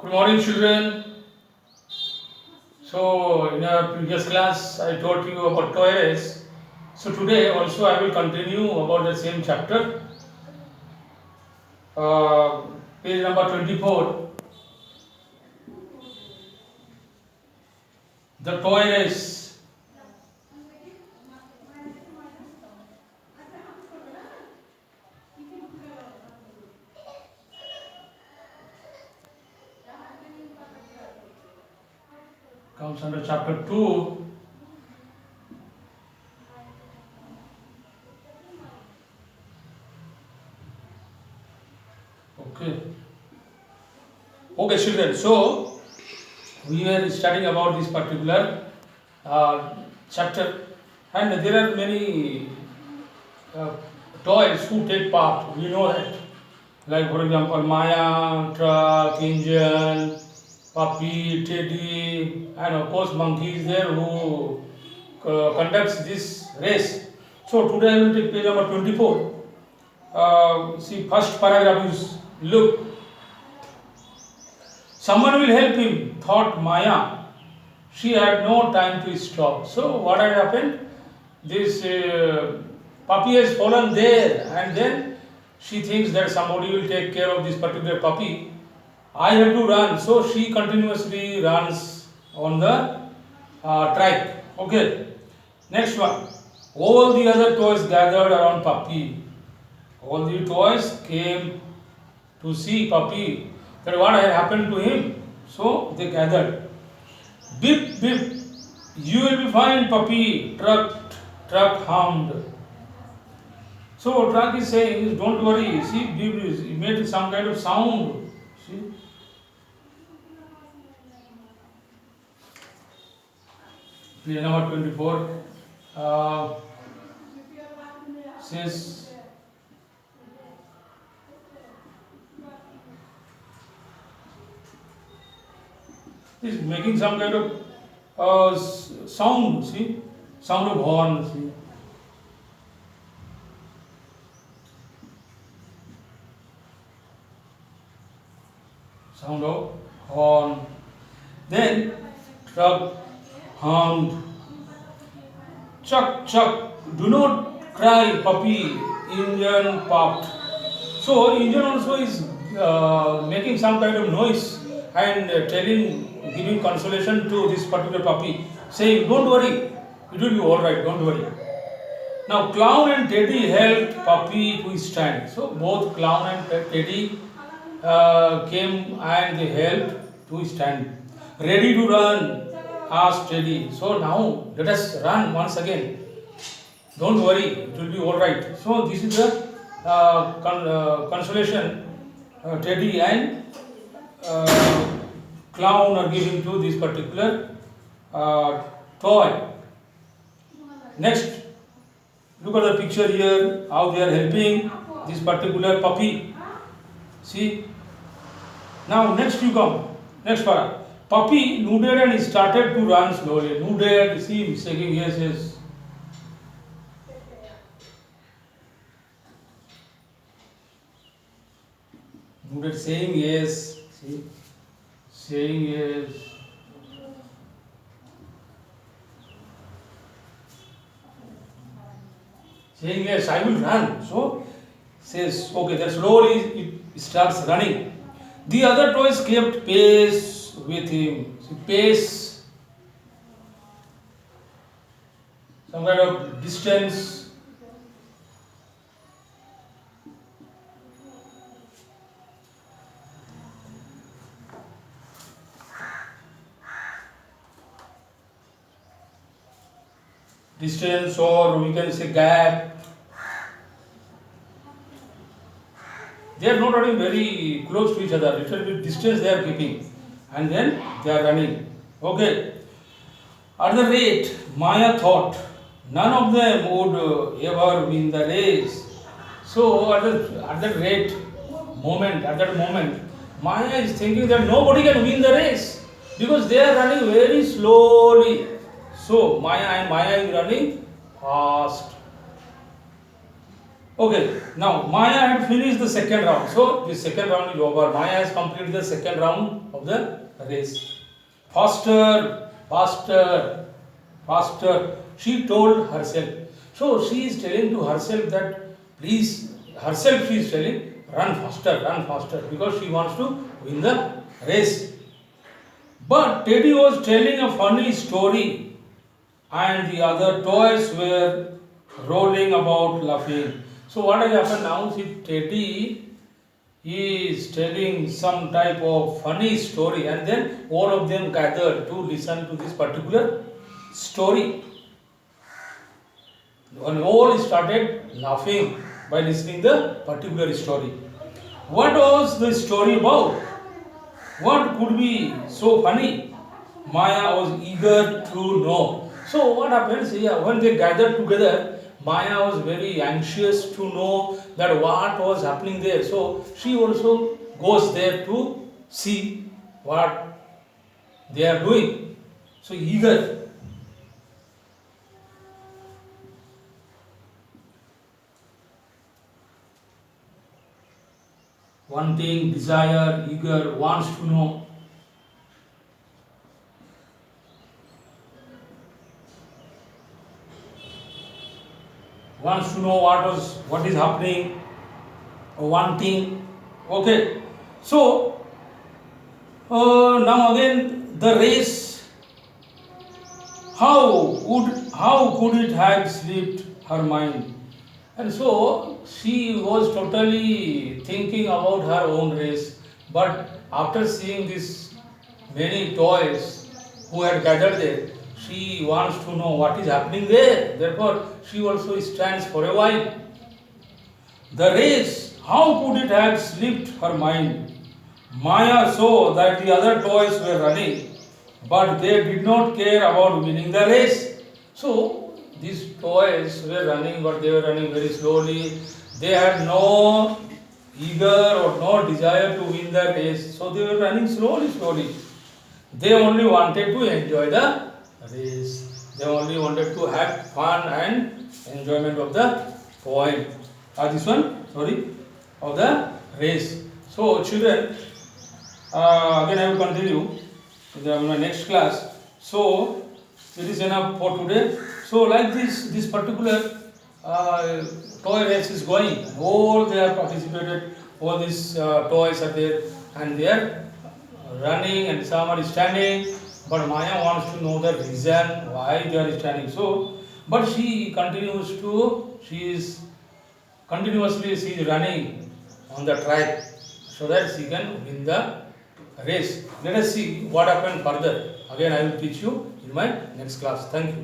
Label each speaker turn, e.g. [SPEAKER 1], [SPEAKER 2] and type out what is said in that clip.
[SPEAKER 1] Good morning, children. So, in our previous class, I taught you about toy race. So, today also I will continue about the same chapter. Uh, Page number 24. The toy race. Comes under chapter 2. Okay. Okay, children. So, we were studying about this particular chapter, and there are many uh, toys who take part. We know that. Like, for example, Maya, truck, engine, puppy, teddy, and of course, monkey is there who conducts this race. So, today I will take page number 24. See, first paragraph is look, someone will help him, thought Maya. She had no time to stop. So, what had happened? This puppy has fallen there, and then she thinks that somebody will take care of this particular puppy. I have to run, so she continuously runs on the track. Okay. Next one. All the other toys gathered around puppy. All the toys came to see puppy. That what had happened to him. So they gathered. Bip bip. You will be fine, puppy. Truck hummed. So truck is saying, don't worry. See, bip, it made some kind of sound. See. Page number 24 says, is making some kind of sound, see, sound of horn, see. Sound of horn. Then truck hummed. Chuck, chuck, do not cry, puppy. Engine puffed. So engine also is making some kind of noise and giving consolation to this particular puppy, saying, "Don't worry, it will be all right. Don't worry." Now clown and Teddy helped puppy to stand. So both clown and Teddy came and they helped to stand. Ready to run? Asked Teddy. So now let us run once again. Don't worry, it will be all right. So this is the consolation Teddy and clown are giving to this particular toy. Next, look at the picture here, how they are helping this particular puppy. See? Now next you come. Next part. Puppy nodded and started to run slowly. Nodded, see him saying yes, yes. Nodded saying yes. See? Saying yes. Saying yes, I will run. So says okay, then slowly it starts running. The other toys kept pace with him. See, pace, some kind of distance. Distance, or we can say gap. They are not running very close to each other. Little bit distance they are keeping, and then they are running. Okay. At the rate, Maya thought none of them would ever win the race. So at that moment, Maya is thinking that nobody can win the race because they are running very slowly. So Maya is running fast. Okay, now Maya had finished the second round. So the second round is over. Maya has completed the second round of the race. Faster, faster, faster, she told herself. So she is telling to herself that please, herself she is telling, run faster, because she wants to win the race. But Teddy was telling a funny story, and the other toys were rolling about laughing. So what has happened now? See, Teddy is telling some type of funny story, and then all of them gathered to listen to this particular story. And all started laughing by listening the particular story. What was the story about? What could be so funny? Maya was eager to know. So what happens here? When they gathered together, Maya was very anxious to know that what was happening there. So she also goes there to see what they are doing. So eager. Wanting, desire, eager, wants to know. Wants to know what is happening, wanting. Okay. So now again the race. How could it have slipped her mind? And so she was totally thinking about her own race. But after seeing these many toys who had gathered there, she wants to know what is happening there. Therefore, she also stands for a while. The race, how could it have slipped her mind? Maya saw that the other toys were running, but they did not care about winning the race. So these toys were running, but they were running very slowly. They had no eager or no desire to win the race. So they were running slowly, slowly. They only wanted to enjoy the race. They only wanted to have fun and enjoyment of the poem. This one, sorry, of the race. So children, again I will continue in my next class. So it is enough for today. So like this particular toy race is going. All they have participated. All these toys are there, and they are running, and some are standing. But Maya wants to know the reason why they are standing. So, but she is continuously she is running on the track so that she can win the race. Let us see what happened further. Again, I will teach you in my next class. Thank you.